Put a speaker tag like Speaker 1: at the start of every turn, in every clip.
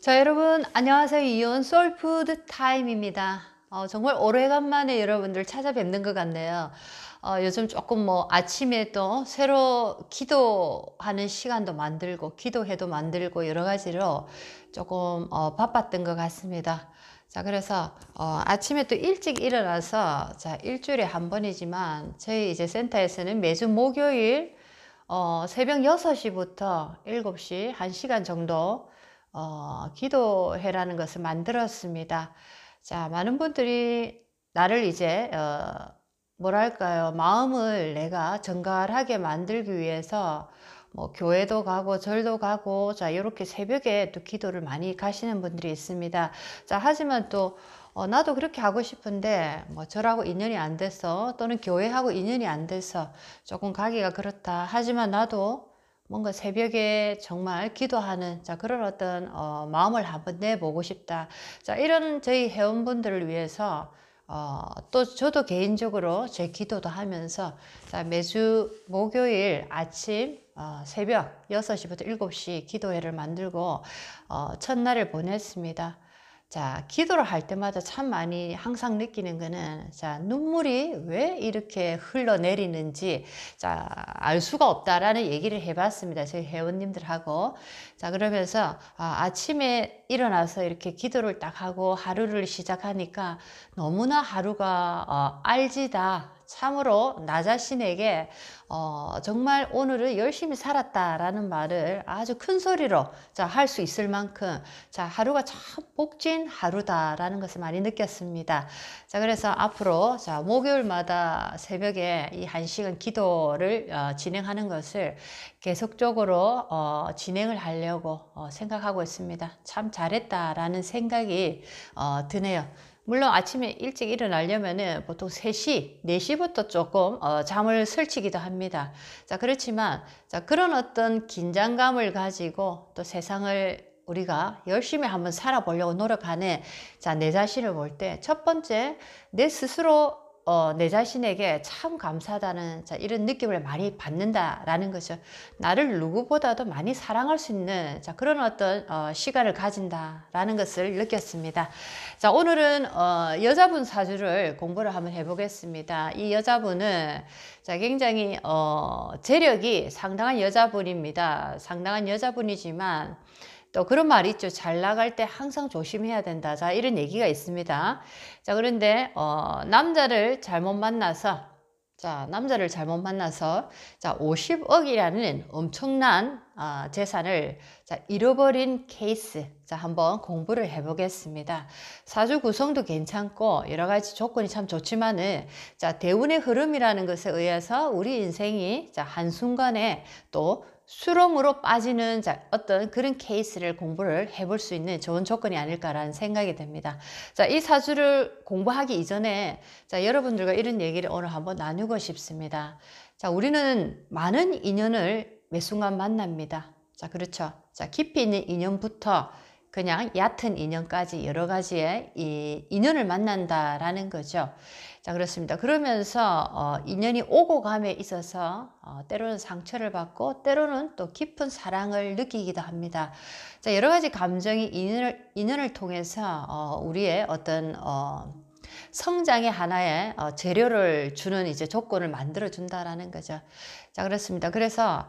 Speaker 1: 자, 여러분 안녕하세요. 이온 소울푸드 타임입니다. 정말 오래간만에 여러분들 찾아뵙는 것 같네요. 요즘 조금 뭐 아침에 또 새로 기도하는 시간도 만들고 기도회도 만들고 여러 가지로 조금 바빴던 것 같습니다. 자, 그래서 아침에 또 일찍 일어나서, 자, 일주일에 한 번이지만 저희 이제 센터에서는 매주 목요일 새벽 6시부터 7시 1시간 정도 기도회라는 것을 만들었습니다. 자, 많은 분들이 나를 이제 뭐랄까요, 마음을 내가 정갈하게 만들기 위해서 뭐 교회도 가고 절도 가고, 자, 이렇게 새벽에 또 기도를 많이 가시는 분들이 있습니다. 자, 하지만 또 나도 그렇게 하고 싶은데 뭐 절하고 인연이 안 돼서, 또는 교회하고 인연이 안 돼서 조금 가기가 그렇다. 하지만 나도 뭔가 새벽에 정말 기도하는, 자, 그런 어떤 마음을 한번 내보고 싶다. 자, 이런 저희 회원분들을 위해서 또 저도 개인적으로 제 기도도 하면서, 자, 매주 목요일 아침 새벽 6시부터 7시 기도회를 만들고 첫날을 보냈습니다. 자, 기도를 할 때마다 참 많이 항상 느끼는 거는, 자, 눈물이 왜 이렇게 흘러내리는지, 자, 알 수가 없다라는 얘기를 해봤습니다. 저희 회원님들하고. 자, 그러면서 아침에 일어나서 이렇게 기도를 딱 하고 하루를 시작하니까 너무나 하루가 알지다. 참으로 나 자신에게 정말 오늘은 열심히 살았다라는 말을 아주 큰 소리로, 자, 할 수 있을 만큼, 자, 하루가 참 복진 하루다라는 것을 많이 느꼈습니다. 자, 그래서 앞으로, 자, 목요일마다 새벽에 이 1시간 기도를 진행하는 것을 계속적으로 진행을 하려고 생각하고 있습니다. 참 잘했다라는 생각이 드네요. 물론 아침에 일찍 일어나려면은 보통 3시, 4시부터 조금 잠을 설치기도 합니다. 자, 그렇지만, 자, 그런 어떤 긴장감을 가지고 또 세상을 우리가 열심히 한번 살아보려고 노력하는, 자, 내 자신을 볼 때 첫 번째, 내 스스로 내 자신에게 참 감사하다는, 자, 이런 느낌을 많이 받는다라는 거죠. 나를 누구보다도 많이 사랑할 수 있는, 자, 그런 어떤 시간을 가진다라는 것을 느꼈습니다. 자, 오늘은 여자분 사주를 공부를 한번 해보겠습니다. 이 여자분은, 자, 굉장히 재력이 상당한 여자분입니다. 상당한 여자분이지만 또 그런 말이 있죠. 잘 나갈 때 항상 조심해야 된다. 자, 이런 얘기가 있습니다. 자, 그런데 남자를 잘못 만나서, 자, 자, 50억이라는 엄청난 재산을, 자, 잃어버린 케이스, 자, 한번 공부를 해보겠습니다. 사주 구성도 괜찮고 여러 가지 조건이 참 좋지만은, 자, 대운의 흐름이라는 것에 의해서 우리 인생이, 자, 한순간에 또 수렁으로 빠지는, 자, 어떤 그런 케이스를 공부를 해볼 수 있는 좋은 조건이 아닐까라는 생각이 듭니다. 자, 이 사주를 공부하기 이전에, 자, 여러분들과 이런 얘기를 오늘 한번 나누고 싶습니다. 자, 우리는 많은 인연을 매 순간 만납니다. 자, 그렇죠. 자, 깊이 있는 인연부터 그냥 얕은 인연까지 여러 가지의 이 인연을 만난다라는 거죠. 자, 그렇습니다. 그러면서 인연이 오고 감에 있어서 때로는 상처를 받고 때로는 또 깊은 사랑을 느끼기도 합니다. 자, 여러 가지 감정이 인연을 통해서 우리의 어떤 성장의 하나의 재료를 주는 이제 조건을 만들어 준다라는 거죠. 자, 그렇습니다. 그래서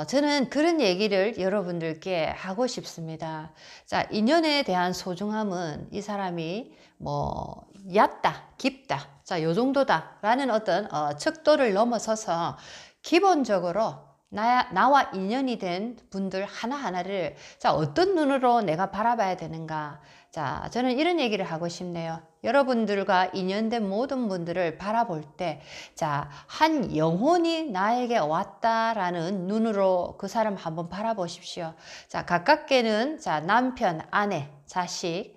Speaker 1: 저는 그런 얘기를 여러분들께 하고 싶습니다. 자, 인연에 대한 소중함은 이 사람이 뭐 얕다, 깊다, 자, 요 정도다 라는 어떤 척도를 넘어서서 기본적으로 나와 인연이 된 분들 하나하나를, 자, 어떤 눈으로 내가 바라봐야 되는가. 자, 저는 이런 얘기를 하고 싶네요. 여러분들과 인연된 모든 분들을 바라볼 때, 자, 한 영혼이 나에게 왔다라는 눈으로 그 사람 한번 바라보십시오. 자, 가깝게는, 자, 남편, 아내, 자식,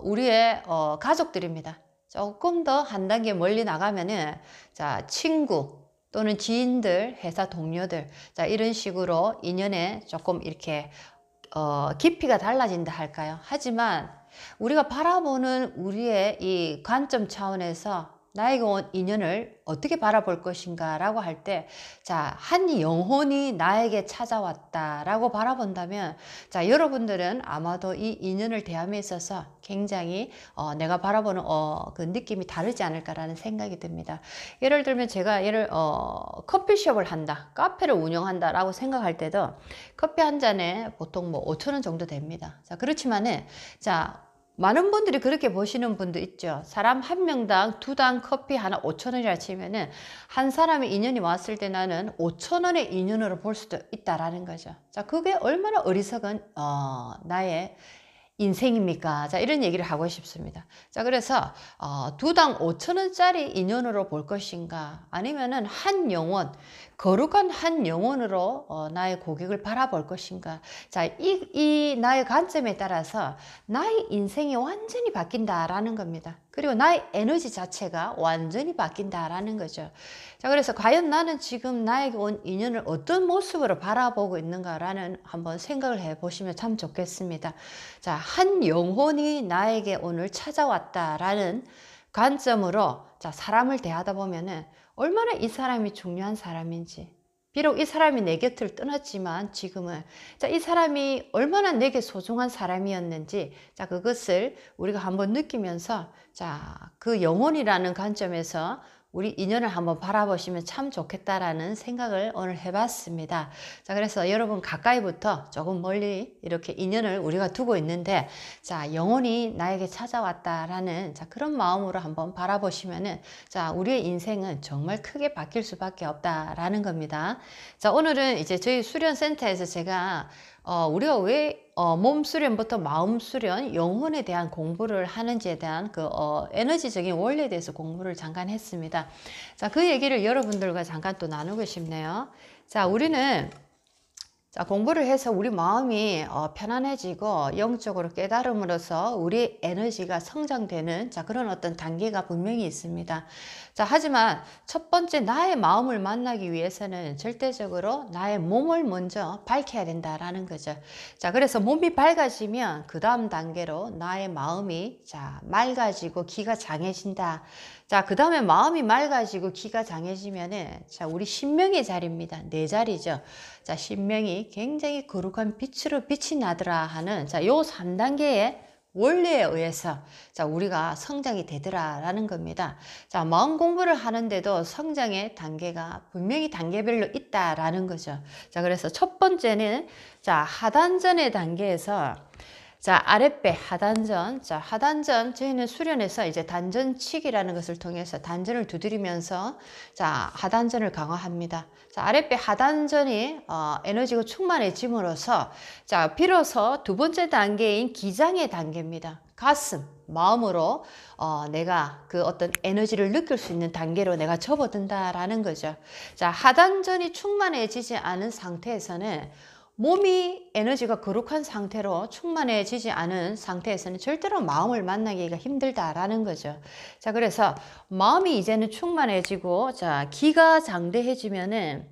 Speaker 1: 우리의 가족들입니다. 조금 더 한 단계 멀리 나가면은, 자, 친구 또는 지인들, 회사 동료들, 자, 이런 식으로 인연에 조금 이렇게 깊이가 달라진다 할까요? 하지만 우리가 바라보는 우리의 이 관점 차원에서 나에게 온 인연을 어떻게 바라볼 것인가 라고 할 때, 자, 한 영혼이 나에게 찾아왔다 라고 바라본다면, 자, 여러분들은 아마도 이 인연을 대함에 있어서 굉장히 내가 바라보는 그 느낌이 다르지 않을까라는 생각이 듭니다. 예를 들면 제가 커피숍을 한다, 카페를 운영한다 라고 생각할 때도 커피 한 잔에 보통 뭐 5천 원 정도 됩니다. 자, 그렇지만은, 자, 많은 분들이 그렇게 보시는 분도 있죠. 사람 한 명당 두 당 커피 하나 5천 원이라 치면은 한 사람의 인연이 왔을 때 나는 5천 원의 인연으로 볼 수도 있다라는 거죠. 자, 그게 얼마나 어리석은 나의 인생입니까? 자, 이런 얘기를 하고 싶습니다. 자, 그래서 두 당 5천 원짜리 인연으로 볼 것인가, 아니면은 한 영혼, 거룩한 한 영혼으로 나의 고객을 바라볼 것인가. 자, 이 나의 관점에 따라서 나의 인생이 완전히 바뀐다라는 겁니다. 그리고 나의 에너지 자체가 완전히 바뀐다라는 거죠. 자, 그래서 과연 나는 지금 나에게 온 인연을 어떤 모습으로 바라보고 있는가라는 한번 생각을 해 보시면 참 좋겠습니다. 자, 한 영혼이 나에게 오늘 찾아왔다라는 관점으로, 자, 사람을 대하다 보면은 얼마나 이 사람이 중요한 사람인지, 비록 이 사람이 내 곁을 떠났지만 지금은, 자, 이 사람이 얼마나 내게 소중한 사람이었는지, 자, 그것을 우리가 한번 느끼면서, 자, 그 영혼이라는 관점에서 우리 인연을 한번 바라보시면 참 좋겠다라는 생각을 오늘 해봤습니다. 자, 그래서 여러분 가까이부터 조금 멀리 이렇게 인연을 우리가 두고 있는데, 자, 영혼이 나에게 찾아왔다라는, 자, 그런 마음으로 한번 바라보시면은, 자, 우리의 인생은 정말 크게 바뀔 수밖에 없다라는 겁니다. 자, 오늘은 이제 저희 수련센터에서 제가 우리가 왜 몸 수련부터 마음 수련, 영혼에 대한 공부를 하는지에 대한 그 에너지적인 원리에 대해서 공부를 잠깐 했습니다. 자, 그 얘기를 여러분들과 잠깐 또 나누고 싶네요. 자, 우리는, 자, 공부를 해서 우리 마음이 편안해지고 영적으로 깨달음으로써 우리 에너지가 성장되는, 자, 그런 어떤 단계가 분명히 있습니다. 자, 하지만 첫 번째 나의 마음을 만나기 위해서는 절대적으로 나의 몸을 먼저 밝혀야 된다라는 거죠. 자, 그래서 몸이 밝아지면 그 다음 단계로 나의 마음이, 자, 맑아지고 기가 장해진다. 자, 그 다음에 마음이 맑아지고 기가 장해지면은, 자, 우리 신명의 자리입니다. 내 자리죠. 자, 신명이 굉장히 거룩한 빛으로 빛이 나더라 하는, 자, 요 3단계의 원리에 의해서, 자, 우리가 성장이 되더라라는 겁니다. 자, 마음 공부를 하는데도 성장의 단계가 분명히 단계별로 있다라는 거죠. 자, 그래서 첫 번째는, 자, 하단전의 단계에서, 자, 아랫배 하단전. 자, 하단전, 저희는 수련에서 이제 단전치기라는 것을 통해서 단전을 두드리면서, 자, 하단전을 강화합니다. 자, 아랫배 하단전이 에너지가 충만해짐으로써, 자, 비로소 두 번째 단계인 기장의 단계입니다. 가슴, 마음으로 내가 그 어떤 에너지를 느낄 수 있는 단계로 내가 접어든다라는 거죠. 자, 하단전이 충만해지지 않은 상태에서는, 몸이 에너지가 거룩한 상태로 충만해지지 않은 상태에서는 절대로 마음을 만나기가 힘들다라는 거죠. 자, 그래서 마음이 이제는 충만해지고, 자, 기가 장대해지면은,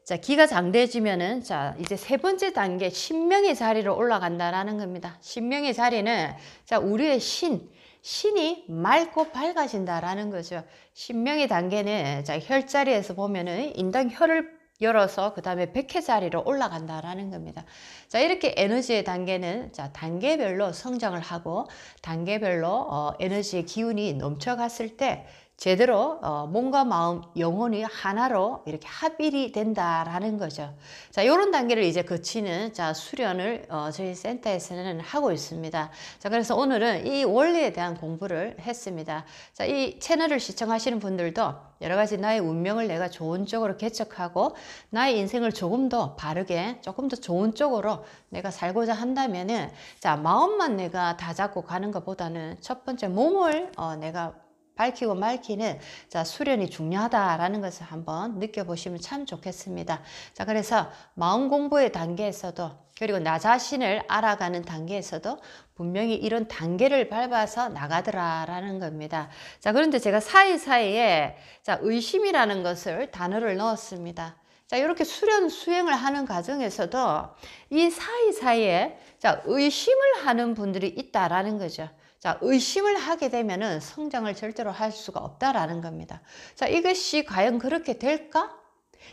Speaker 1: 자, 기가 장대해지면은, 자, 이제 세 번째 단계 신명의 자리로 올라간다라는 겁니다. 신명의 자리는, 자, 우리의 신이 맑고 밝아진다라는 거죠. 신명의 단계는, 자, 혈자리에서 보면은 인당 혈을 열어서 그 다음에 백회 자리로 올라간다라는 겁니다. 자, 이렇게 에너지의 단계는, 자, 단계별로 성장을 하고 단계별로 에너지의 기운이 넘쳐갔을 때 제대로 몸과 마음, 영혼이 하나로 이렇게 합일이 된다라는 거죠. 자, 이런 단계를 이제 거치는, 자, 수련을 저희 센터에서는 하고 있습니다. 자, 그래서 오늘은 이 원리에 대한 공부를 했습니다. 자, 이 채널을 시청하시는 분들도 여러 가지 나의 운명을 내가 좋은 쪽으로 개척하고 나의 인생을 조금 더 바르게, 조금 더 좋은 쪽으로 내가 살고자 한다면은, 자, 마음만 내가 다 잡고 가는 것보다는 첫 번째 몸을 내가 밝히고 맑히는, 자, 수련이 중요하다라는 것을 한번 느껴보시면 참 좋겠습니다. 자, 그래서 마음 공부의 단계에서도, 그리고 나 자신을 알아가는 단계에서도 분명히 이런 단계를 밟아서 나가더라라는 겁니다. 자, 그런데 제가 사이사이에, 자, 의심이라는 것을 단어를 넣었습니다. 자, 이렇게 수련 수행을 하는 과정에서도 이 사이사이에, 자, 의심을 하는 분들이 있다라는 거죠. 자, 의심을 하게 되면은 성장을 절대로 할 수가 없다라는 겁니다. 자, 이것이 과연 그렇게 될까?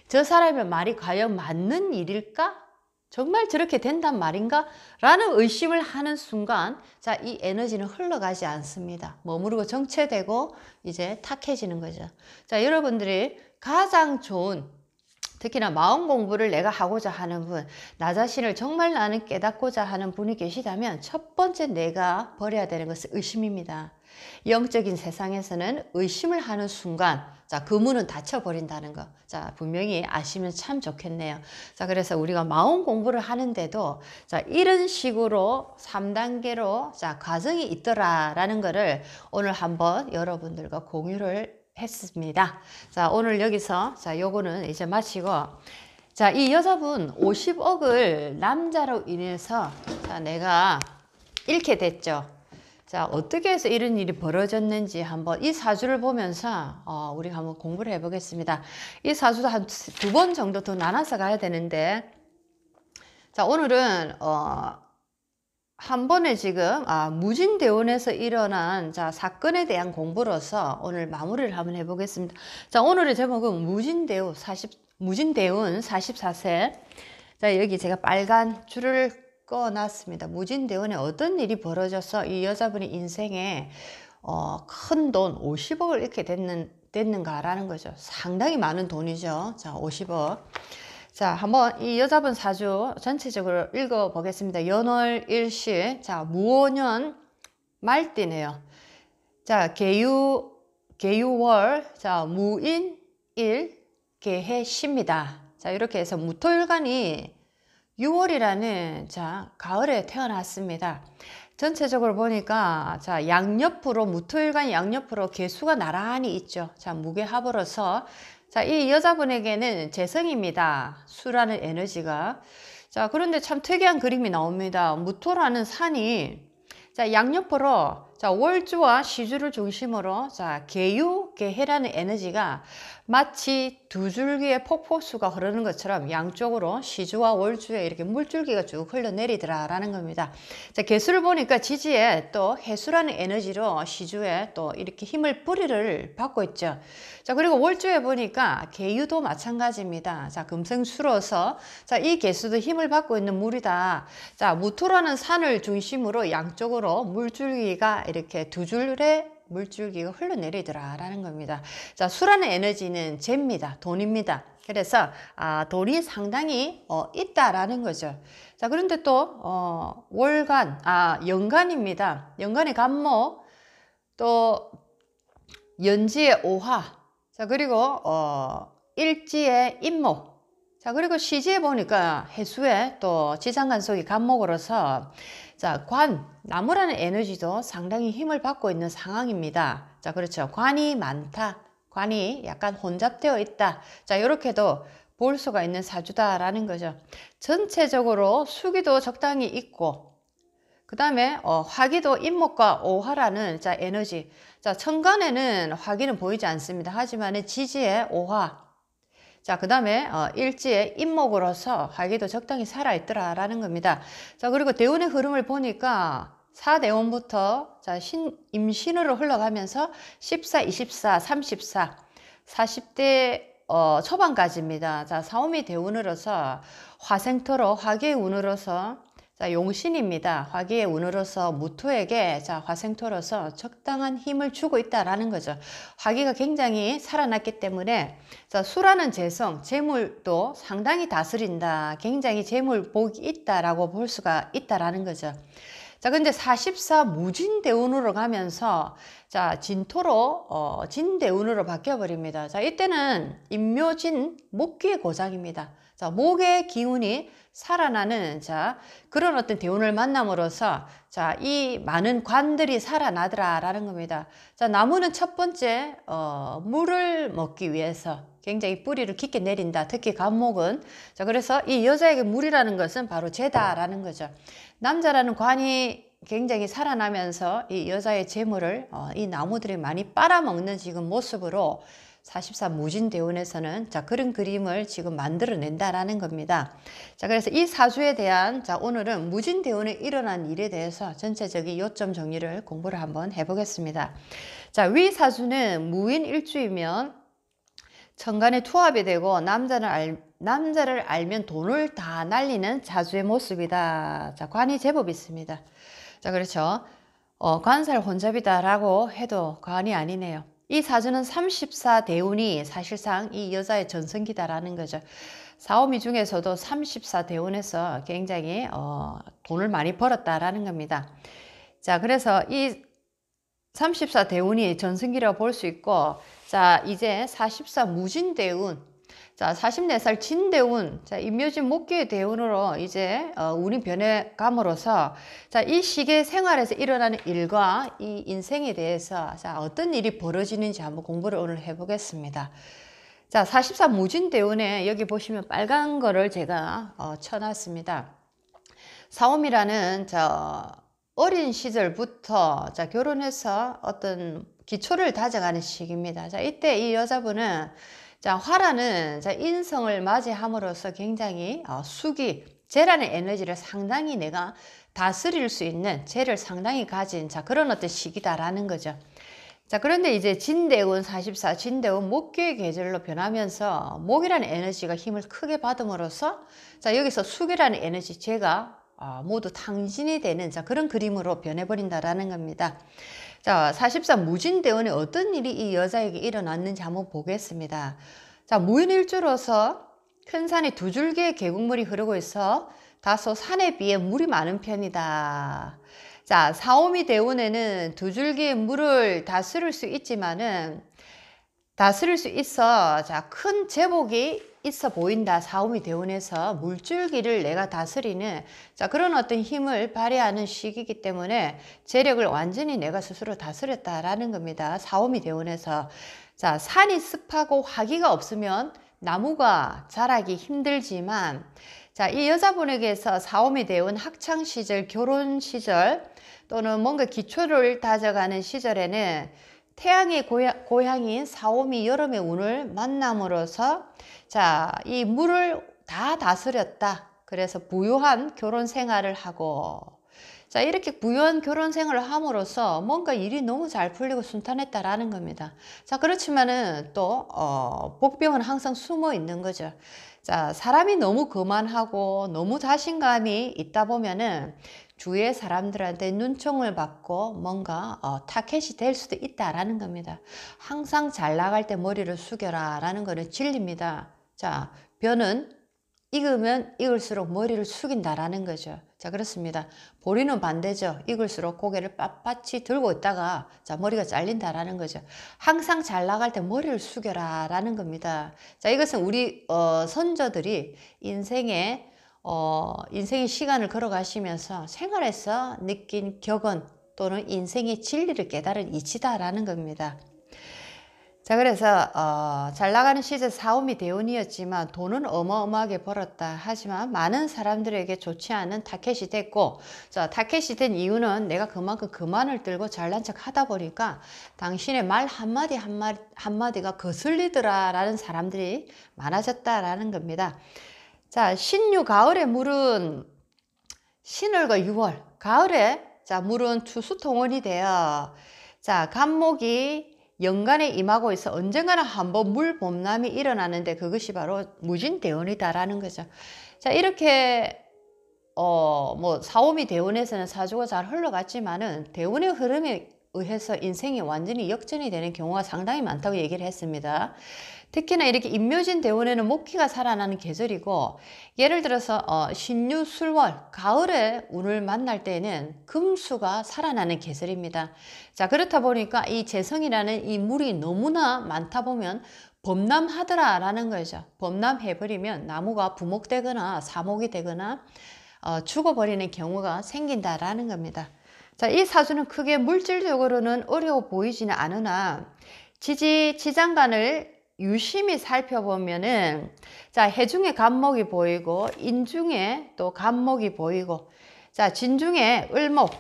Speaker 1: 저 사람의 말이 과연 맞는 일일까? 정말 저렇게 된단 말인가? 라는 의심을 하는 순간, 자, 이 에너지는 흘러가지 않습니다. 머무르고 정체되고 이제 탁해지는 거죠. 자, 여러분들이 가장 좋은, 특히나 마음 공부를 내가 하고자 하는 분, 나 자신을 정말 나는 깨닫고자 하는 분이 계시다면 첫 번째 내가 버려야 되는 것은 의심입니다. 영적인 세상에서는 의심을 하는 순간, 자, 그 문은 닫혀버린다는 거. 자, 분명히 아시면 참 좋겠네요. 자, 그래서 우리가 마음 공부를 하는데도, 자, 이런 식으로 3단계로, 자, 과정이 있더라라는 거를 오늘 한번 여러분들과 공유를 했습니다. 자, 오늘 여기서, 자, 요거는 이제 마치고, 자, 이 여자분 50억을 남자로 인해서, 자, 내가 잃게 됐죠. 자, 어떻게 해서 이런 일이 벌어졌는지 한번 이 사주를 보면서 우리가 한번 공부를 해보겠습니다. 이 사주도 한 2번 정도 더 나눠서 가야 되는데, 자, 오늘은 한 번에 지금 무진대운에서 일어난 자 사건에 대한 공부로서 오늘 마무리를 한번 해보겠습니다. 자, 오늘의 제목은 무진대운 44세. 자, 여기 제가 빨간 줄을 꺼놨습니다. 무진대운에 어떤 일이 벌어져서 이 여자분의 인생에 큰 돈 50억을 잃게 됐는가라는 거죠. 상당히 많은 돈이죠. 자, 50억. 자, 한번 이 여자분 사주 전체적으로 읽어보겠습니다. 연월 일시, 자, 무오년 말띠네요. 자, 계유월, 자, 무인일, 계해시입니다. 자, 이렇게 해서 무토일간이 6월이라는 자, 가을에 태어났습니다. 전체적으로 보니까 자, 양옆으로 무토일간 양옆으로 계수가 나란히 있죠. 자, 무게합으로서 자, 이 여자분에게는 재성입니다. 수라는 에너지가. 자, 그런데 참 특이한 그림이 나옵니다. 무토라는 산이 자, 양옆으로 자, 월주와 시주를 중심으로 자, 계유, 계해라는 에너지가 마치 두 줄기의 폭포수가 흐르는 것처럼 양쪽으로 시주와 월주에 이렇게 물줄기가 쭉 흘러내리더라라는 겁니다. 자, 계수를 보니까 지지에 또 해수라는 에너지로 시주에 또 이렇게 힘을 뿌리를 받고 있죠. 자, 그리고 월주에 보니까 계유도 마찬가지입니다. 자, 금생수로서 자, 이 계수도 힘을 받고 있는 물이다. 자, 무토라는 산을 중심으로 양쪽으로 물줄기가 이렇게 두 줄의 물줄기가 흘러내리더라라는 겁니다. 자, 수라는 에너지는 재입니다. 돈입니다. 그래서 돈이 상당히 있다라는 거죠. 자, 그런데 또 월간, 연간입니다. 연간의 간목, 또 연지의 오화, 자, 그리고 일지의 임목, 자, 그리고 시지에 보니까 해수에 또 지장간속이 간목으로서 자, 나무라는 에너지도 상당히 힘을 받고 있는 상황입니다. 자, 그렇죠. 관이 많다. 관이 약간 혼잡되어 있다. 자, 이렇게도 볼 수가 있는 사주다라는 거죠. 전체적으로 수기도 적당히 있고, 그 다음에 화기도 임목과 오화라는 자, 에너지. 자, 천간에는 화기는 보이지 않습니다. 하지만 지지에 오화. 자, 그 다음에 일지의 임목으로서 화기도 적당히 살아있더라라는 겁니다. 자, 그리고 대운의 흐름을 보니까 4대운부터 자, 임신으로 흘러가면서 14, 24, 34, 40대 초반까지입니다. 자, 사오미 대운으로서 화생토로 화기의 운으로서 자, 용신입니다. 화기의 운으로서 무토에게 자, 화생토로서 적당한 힘을 주고 있다라는 거죠. 화기가 굉장히 살아났기 때문에 자, 수라는 재성, 재물도 상당히 다스린다. 굉장히 재물 복이 있다라고 볼 수가 있다라는 거죠. 자, 근데 44 무진대운으로 가면서 자, 진토로 진대운으로 바뀌어 버립니다. 자, 이때는 임묘진 목기의 고장입니다. 자, 목의 기운이 살아나는 자, 그런 어떤 대운을 만남으로써 자, 이 많은 관들이 살아나더라라는 겁니다. 자, 나무는 첫 번째 물을 먹기 위해서 굉장히 뿌리를 깊게 내린다. 특히 간목은. 자, 그래서 이 여자에게 물이라는 것은 바로 재다라는 거죠. 남자라는 관이 굉장히 살아나면서 이 여자의 재물을 이 나무들이 많이 빨아먹는 지금 모습으로 44 무진대운에서는 자, 그런 그림을 지금 만들어낸다라는 겁니다. 자, 그래서 이 사주에 대한 자, 오늘은 무진대운에 일어난 일에 대해서 전체적인 요점 정리를 공부를 한번 해보겠습니다. 자, 위 사주는 무인일주이면 천간에 투합이 되고 남자를 알면 돈을 다 날리는 자주의 모습이다. 자, 관이 제법 있습니다. 자, 그렇죠. 관살 혼잡이다라고 해도 과언이 아니네요. 이 사주는 34 대운이 사실상 이 여자의 전성기다라는 거죠. 사오미 중에서도 34 대운에서 굉장히 돈을 많이 벌었다라는 겁니다. 자, 그래서 이 34 대운이 전성기라고 볼 수 있고, 자, 이제 44 무진대운, 자, 44살 진대운, 자, 임묘진 목기의 대운으로 이제 운이 변해감으로써 자, 이 시기의 생활에서 일어나는 일과 이 인생에 대해서 자, 어떤 일이 벌어지는지 한번 공부를 오늘 해보겠습니다. 자, 44 무진대운에 여기 보시면 빨간 거를 제가 쳐놨습니다. 사오미라는 어린 시절부터 자, 결혼해서 어떤 기초를 다져가는 시기입니다. 자, 이때 이 여자분은 자, 화라는 자, 인성을 맞이함으로써 굉장히 수기, 재라는 에너지를 상당히 내가 다스릴 수 있는 재를 상당히 가진 자, 그런 어떤 시기다라는 거죠. 자, 그런데 이제 진대운 44, 진대운 목기의 계절로 변하면서 목이라는 에너지가 힘을 크게 받음으로써 자, 여기서 수기라는 에너지, 재가 모두 탕진이 되는 자, 그런 그림으로 변해버린다라는 겁니다. 자, 44 무진대운에 어떤 일이 이 여자에게 일어났는지 한번 보겠습니다. 자, 무인일주로서 큰 산이 두 줄기의 계곡물이 흐르고 있어 다소 산에 비해 물이 많은 편이다. 자, 사오미 대운에는 두 줄기의 물을 다스릴 수 있지만은 다스릴 수 있어 자, 큰 제복이 있어 보인다. 사오미 대운에서 물줄기를 내가 다스리는 자, 그런 어떤 힘을 발휘하는 시기이기 때문에 재력을 완전히 내가 스스로 다스렸다라는 겁니다. 사오미 대운에서 자, 산이 습하고 화기가 없으면 나무가 자라기 힘들지만 자, 이 여자분에게서 사오미 대운 학창 시절, 결혼 시절 또는 뭔가 기초를 다져가는 시절에는 태양의 고향인 사오미 여름의 운을 만남으로써 자, 이 물을 다 다스렸다. 그래서 부유한 결혼 생활을 하고 자, 이렇게 부유한 결혼 생활을 함으로써 뭔가 일이 너무 잘 풀리고 순탄했다라는 겁니다. 자, 그렇지만은 또 복병은 항상 숨어 있는 거죠. 자, 사람이 너무 거만하고 너무 자신감이 있다 보면은 주위의 사람들한테 눈총을 받고 뭔가 타켓이 될 수도 있다라는 겁니다. 항상 잘 나갈 때 머리를 숙여라 라는 거는 진리입니다. 자, 변은 익으면 익을수록 머리를 숙인다라는 거죠. 자, 그렇습니다. 보리는 반대죠. 익을수록 고개를 빳빳이 들고 있다가 자, 머리가 잘린다라는 거죠. 항상 잘 나갈 때 머리를 숙여라 라는 겁니다. 자, 이것은 우리 선조들이 인생의 시간을 걸어가시면서 생활에서 느낀 격언 또는 인생의 진리를 깨달은 이치다라는 겁니다. 자, 그래서 잘 나가는 시절 사오미 대운이었지만 돈은 어마어마하게 벌었다. 하지만 많은 사람들에게 좋지 않은 타켓이 됐고 자, 타켓이 된 이유는 내가 그만큼 그만을 들고 잘난 척 하다 보니까 당신의 말 한마디 한마디가 거슬리더라 라는 사람들이 많아졌다라는 겁니다. 자, 신유 가을의 물은 신월과 6월 가을에 자, 물은 추수통원이 되어 자, 간목이 연간에 임하고 있어 언젠가는 한번 물 봄남이 일어나는데 그것이 바로 무진대운이다라는 거죠. 자, 이렇게 뭐 사오미 대운에서는 사주가 잘 흘러갔지만은 대운의 흐름에 의해서 인생이 완전히 역전이 되는 경우가 상당히 많다고 얘기를 했습니다. 특히나 이렇게 임묘진 대운에는 목기가 살아나는 계절이고 예를 들어서 신유 술월 가을에 운을 만날 때에는 금수가 살아나는 계절입니다. 자, 그렇다 보니까 이 재성이라는 이 물이 너무나 많다 보면 범람하더라 라는 거죠. 범람해버리면 나무가 부목되거나 사목이 되거나 죽어버리는 경우가 생긴다라는 겁니다. 자, 이 사주는 크게 물질적으로는 어려워 보이지는 않으나 지지장간을 유심히 살펴보면은 자, 해중에 간목이 보이고 인중에 또 간목이 보이고 자, 진중에 을목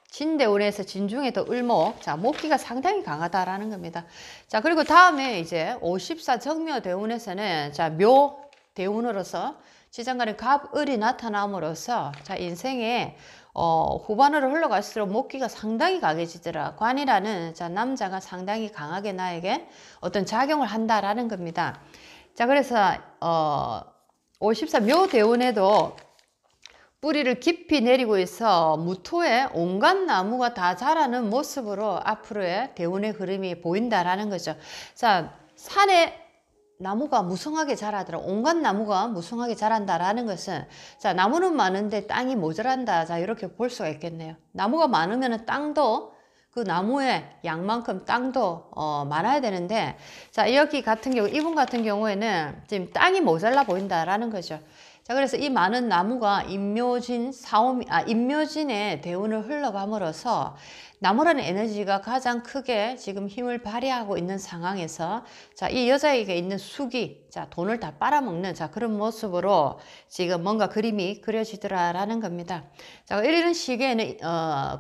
Speaker 1: 진대운에서 진중에도 을목. 자, 목기가 상당히 강하다라는 겁니다. 자, 그리고 다음에 이제 54 정묘대운에서는 자, 묘 대운으로서 지장간에 갑을이 나타남으로써 자, 인생에 후반으로 흘러갈수록 목기가 상당히 강해지더라. 관이라는 자, 남자가 상당히 강하게 나에게 어떤 작용을 한다라는 겁니다. 자, 그래서 54 묘대운에도 뿌리를 깊이 내리고 있어 무토에 온갖 나무가 다 자라는 모습으로 앞으로의 대운의 흐름이 보인다라는 거죠. 자, 산에 나무가 무성하게 자라더라. 온갖 나무가 무성하게 자란다라는 것은 자, 나무는 많은데 땅이 모자란다. 자, 이렇게 볼 수가 있겠네요. 나무가 많으면 땅도 그 나무의 양만큼 땅도 많아야 되는데 자, 여기 같은 경우 이분 같은 경우에는 지금 땅이 모자라 보인다라는 거죠. 자, 그래서 이 많은 나무가 임묘진의 대운을 흘러감으로써 나무라는 에너지가 가장 크게 지금 힘을 발휘하고 있는 상황에서 자, 이 여자에게 있는 숙이 자, 돈을 다 빨아먹는 자, 그런 모습으로 지금 뭔가 그림이 그려지더라라는 겁니다. 자, 이런 시기에는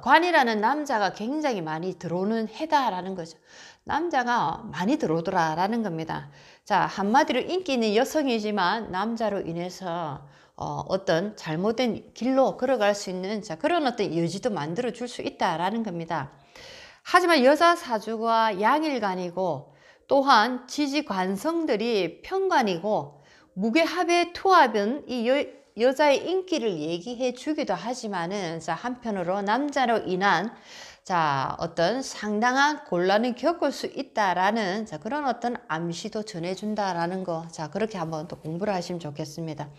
Speaker 1: 관이라는 남자가 굉장히 많이 들어오는 해다라는 거죠. 남자가 많이 들어오더라라는 겁니다. 자, 한마디로 인기 있는 여성이지만 남자로 인해서 어떤 잘못된 길로 걸어갈 수 있는 자, 그런 어떤 여지도 만들어 줄 수 있다라는 겁니다. 하지만 여자 사주가 양일간이고 또한 지지관성들이 편관이고 무게합의 투합은 이 여자의 인기를 얘기해 주기도 하지만은 자, 한편으로 남자로 인한 자, 어떤 상당한 곤란을 겪을 수 있다라는 자, 그런 어떤 암시도 전해준다라는 거. 자, 그렇게 한번 또 공부를 하시면 좋겠습니다.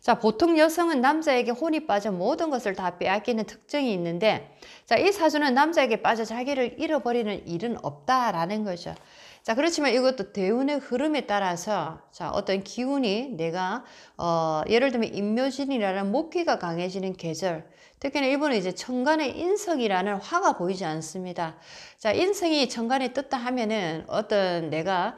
Speaker 1: 자, 보통 여성은 남자에게 혼이 빠져 모든 것을 다 빼앗기는 특징이 있는데 자, 이 사주는 남자에게 빠져 자기를 잃어버리는 일은 없다라는 거죠. 자, 그렇지만 이것도 대운의 흐름에 따라서 자, 어떤 기운이 내가 예를 들면 임묘진이라는 목기가 강해지는 계절, 특히나 이분은 이제 천간의 인성이라는 화가 보이지 않습니다. 자, 인성이 천간에 떴다 하면은 어떤 내가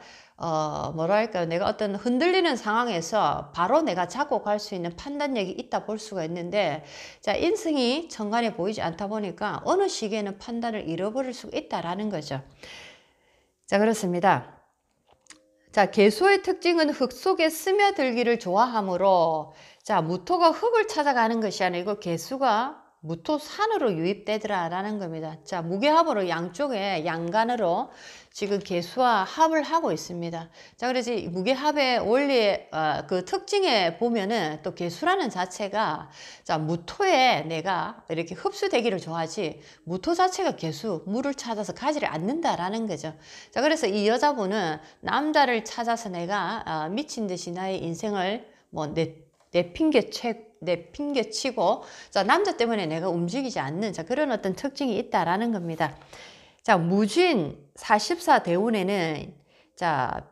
Speaker 1: 뭐랄까요, 내가 어떤 흔들리는 상황에서 바로 내가 잡고 갈 수 있는 판단력이 있다 볼 수가 있는데 자, 인성이 천간에 보이지 않다 보니까 어느 시기에는 판단을 잃어버릴 수가 있다라는 거죠. 자, 그렇습니다. 자, 계수의 특징은 흙 속에 스며들기를 좋아하므로 자, 무토가 흙을 찾아가는 것이 아니고 계수가 무토산으로 유입되더라라는 겁니다. 자, 무게합으로 양쪽에 양간으로 지금 계수와 합을 하고 있습니다. 자, 그래서 무게합의 원리의 그 특징에 보면은 또 계수라는 자체가 자, 무토에 내가 이렇게 흡수되기를 좋아하지 무토 자체가 계수, 물을 찾아서 가지를 않는다라는 거죠. 자, 그래서 이 여자분은 남자를 찾아서 내가 미친 듯이 나의 인생을 뭐 내팽개치고 자, 남자 때문에 내가 움직이지 않는 자, 그런 어떤 특징이 있다라는 겁니다. 자, 무진 44 대운에는 자,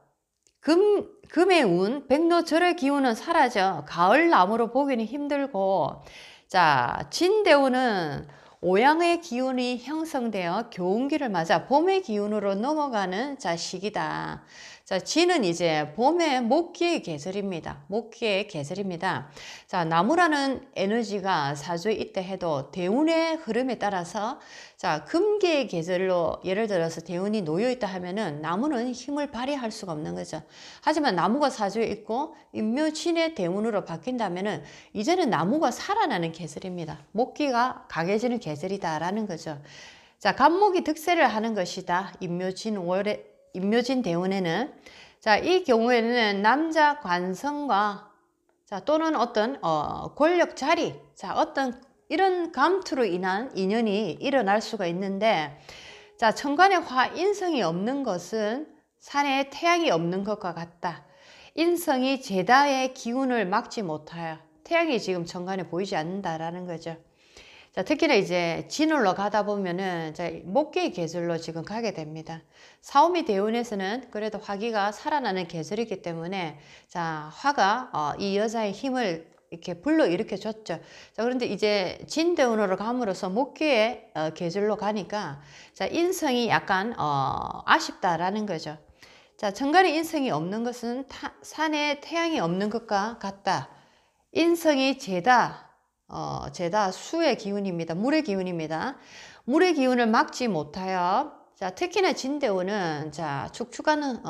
Speaker 1: 금의 운, 백로절의 기운은 사라져 가을 나무로 보기는 힘들고 자, 진 대운은 오양의 기운이 형성되어 교운기를 맞아 봄의 기운으로 넘어가는 자, 시기다. 자, 진은 이제 봄의 목기의 계절입니다. 목기의 계절입니다. 자, 나무라는 에너지가 사주에 있다 해도 대운의 흐름에 따라서 자, 금기의 계절로 예를 들어서 대운이 놓여 있다 하면은 나무는 힘을 발휘할 수가 없는 거죠. 하지만 나무가 사주에 있고 임묘진의 대운으로 바뀐다면은 이제는 나무가 살아나는 계절입니다. 목기가 강해지는 계절이다라는 거죠. 자, 간목이 득세를 하는 것이다. 임묘진 대운에는 자, 이 경우에는 남자 관성과 자, 또는 어떤 권력 자리, 자, 어떤 이런 감투로 인한 인연이 일어날 수가 있는데 자, 천간에 화 인성이 없는 것은 산에 태양이 없는 것과 같다. 인성이 제다의 기운을 막지 못하여 태양이 지금 천간에 보이지 않는다라는 거죠. 자, 특히나 이제 진월로 가다 보면은 목기의 계절로 지금 가게 됩니다. 사오미 대운에서는 그래도 화기가 살아나는 계절이기 때문에 자, 화가 이 여자의 힘을 이렇게 불러일으켜 줬죠. 자, 그런데 이제 진대운으로 감으로써 목기의 계절로 가니까 자, 인성이 약간 아쉽다라는 거죠. 자, 천간에 인성이 없는 것은 산에 태양이 없는 것과 같다. 인성이 제다. 죄다 수의 기운입니다. 물의 기운입니다. 물의 기운을 막지 못하여 자, 특히나 진대운은 자, 축축한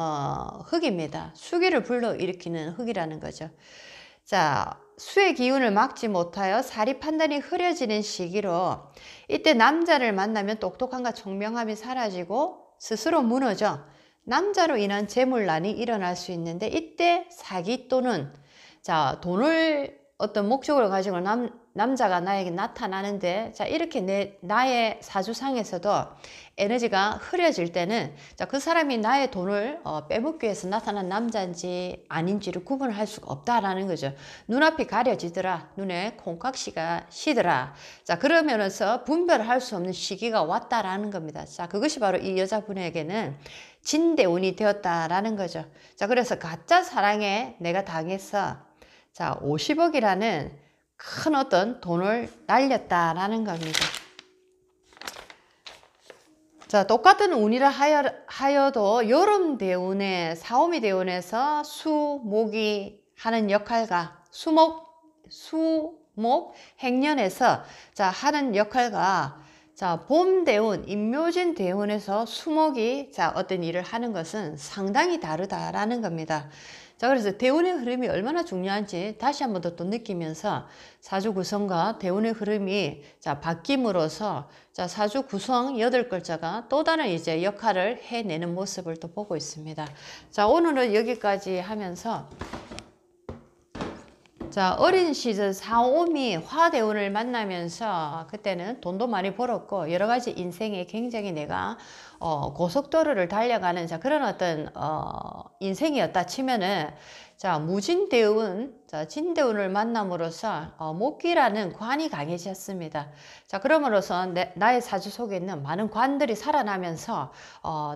Speaker 1: 흙입니다. 수기를 불러일으키는 흙이라는 거죠. 자, 수의 기운을 막지 못하여 사리 판단이 흐려지는 시기로 이때 남자를 만나면 똑똑함과 총명함이 사라지고 스스로 무너져 남자로 인한 재물난이 일어날 수 있는데 이때 사기 또는 자, 돈을 어떤 목적을 가지고 남자가 나에게 나타나는데 자, 이렇게 나의 사주상에서도 에너지가 흐려질 때는 자, 그 사람이 나의 돈을 빼먹기 위해서 나타난 남자인지 아닌지를 구분할 수가 없다라는 거죠. 눈앞이 가려지더라. 눈에 콩깍지가 시더라. 자, 그러면서 분별할 수 없는 시기가 왔다라는 겁니다. 자, 그것이 바로 이 여자분에게는 진대운이 되었다라는 거죠. 자, 그래서 가짜 사랑에 내가 당해서 자, 50억이라는 큰 어떤 돈을 날렸다라는 겁니다. 자, 똑같은 운이라 하여도 여름 대운에 사오미 대운에서 수목이 하는 역할과 수목 행년에서 자, 하는 역할과 자, 봄 대운, 임묘진 대운에서 수목이 자, 어떤 일을 하는 것은 상당히 다르다라는 겁니다. 자, 그래서 대운의 흐름이 얼마나 중요한지 다시 한 번 더 또 느끼면서 사주 구성과 대운의 흐름이 자, 바뀜으로써 자, 사주 구성 8글자가 또 다른 이제 역할을 해내는 모습을 또 보고 있습니다. 자, 오늘은 여기까지 하면서 자, 어린 시절 사오미 화대운을 만나면서 그때는 돈도 많이 벌었고 여러 가지 인생에 굉장히 내가 고속도로를 달려가는 자, 그런 어떤 인생이었다 치면은 자, 무진대운, 자, 진대운을 만남으로써 목기라는 관이 강해졌습니다. 자, 그럼으로써 나의 사주 속에 있는 많은 관들이 살아나면서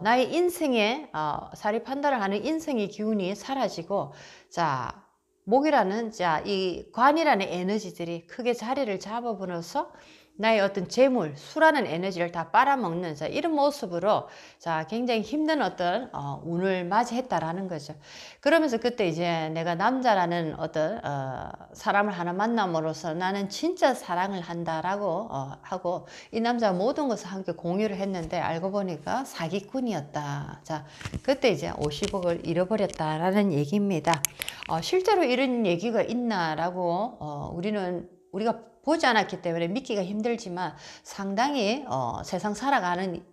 Speaker 1: 나의 인생에 사리 판단을 하는 인생의 기운이 사라지고 자, 목이라는 자, 이 관이라는 에너지들이 크게 자리를 잡아버려서 나의 어떤 재물, 수라는 에너지를 다 빨아먹는 자, 이런 모습으로 자, 굉장히 힘든 어떤 운을 맞이했다라는 거죠. 그러면서 그때 이제 내가 남자라는 어떤 사람을 하나 만남으로써 나는 진짜 사랑을 한다라고 하고 이 남자 모든 것을 함께 공유를 했는데 알고 보니까 사기꾼이었다. 자, 그때 이제 50억을 잃어버렸다라는 얘기입니다. 실제로 이런 얘기가 있나라고 우리가 보지 않았기 때문에 믿기가 힘들지만 상당히 세상 살아가는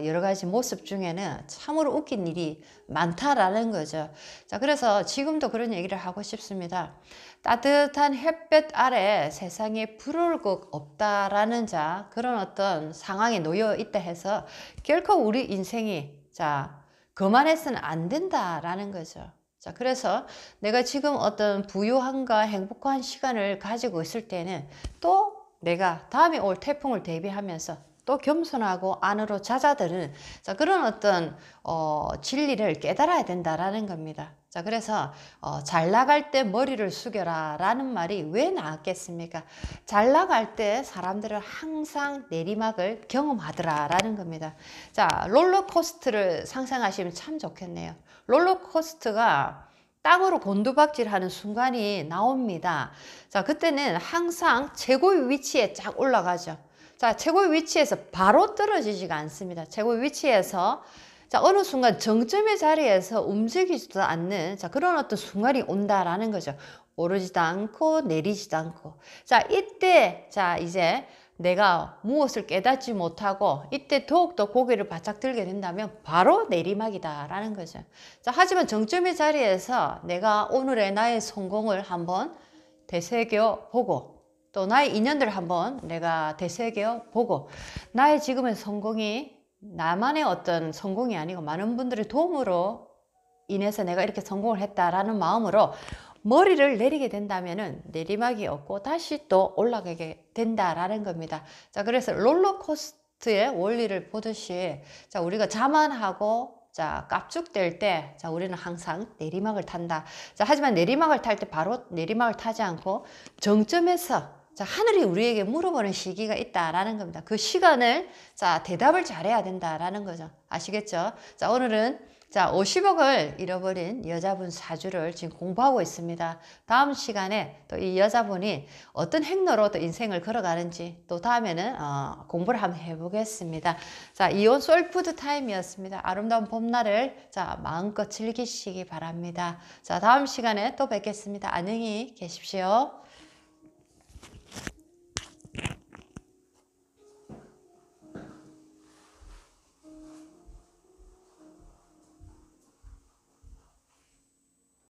Speaker 1: 여러 가지 모습 중에는 참으로 웃긴 일이 많다라는 거죠. 자, 그래서 지금도 그런 얘기를 하고 싶습니다. 따뜻한 햇볕 아래 세상에 부러울 것 없다라는 자, 그런 어떤 상황에 놓여 있다 해서 결코 우리 인생이 자, 그만해서는 안 된다라는 거죠. 자, 그래서 내가 지금 어떤 부유함과 행복한 시간을 가지고 있을 때는 또 내가 다음에 올 태풍을 대비하면서 또 겸손하고 안으로 잦아드는 자, 그런 어떤 진리를 깨달아야 된다라는 겁니다. 자, 그래서 잘 나갈 때 머리를 숙여라 라는 말이 왜 나왔겠습니까? 잘 나갈 때 사람들은 항상 내리막을 경험하더라 라는 겁니다. 자, 롤러코스터를 상상하시면 참 좋겠네요. 롤러코스터가 땅으로 곤두박질하는 순간이 나옵니다. 자, 그때는 항상 최고의 위치에 쫙 올라가죠. 자, 최고의 위치에서 바로 떨어지지가 않습니다. 최고의 위치에서 자, 어느 순간 정점의 자리에서 움직이지도 않는 자, 그런 어떤 순간이 온다라는 거죠. 오르지도 않고 내리지도 않고. 자, 이때 자, 이제 내가 무엇을 깨닫지 못하고 이때 더욱더 고개를 바짝 들게 된다면 바로 내리막이다라는 거죠. 자, 하지만 정점의 자리에서 내가 오늘의 나의 성공을 한번 되새겨 보고 또 나의 인연들을 한번 내가 되새겨 보고 나의 지금의 성공이 나만의 어떤 성공이 아니고 많은 분들의 도움으로 인해서 내가 이렇게 성공을 했다라는 마음으로 머리를 내리게 된다면은 내리막이 없고 다시 또 올라가게 된다라는 겁니다. 자, 그래서 롤러코스터의 원리를 보듯이 자, 우리가 자만하고 자, 깝죽될 때 자, 우리는 항상 내리막을 탄다. 자, 하지만 내리막을 탈 때 바로 내리막을 타지 않고 정점에서 자, 하늘이 우리에게 물어보는 시기가 있다라는 겁니다. 그 시간을 자, 대답을 잘해야 된다라는 거죠. 아시겠죠? 자, 오늘은 자, 50억을 잃어버린 여자분 사주를 지금 공부하고 있습니다. 다음 시간에 또 이 여자분이 어떤 행로로 또 인생을 걸어가는지 또 다음에는 공부를 한번 해보겠습니다. 자, 이온 솔푸드 타임이었습니다. 아름다운 봄날을 자, 마음껏 즐기시기 바랍니다. 자, 다음 시간에 또 뵙겠습니다. 안녕히 계십시오.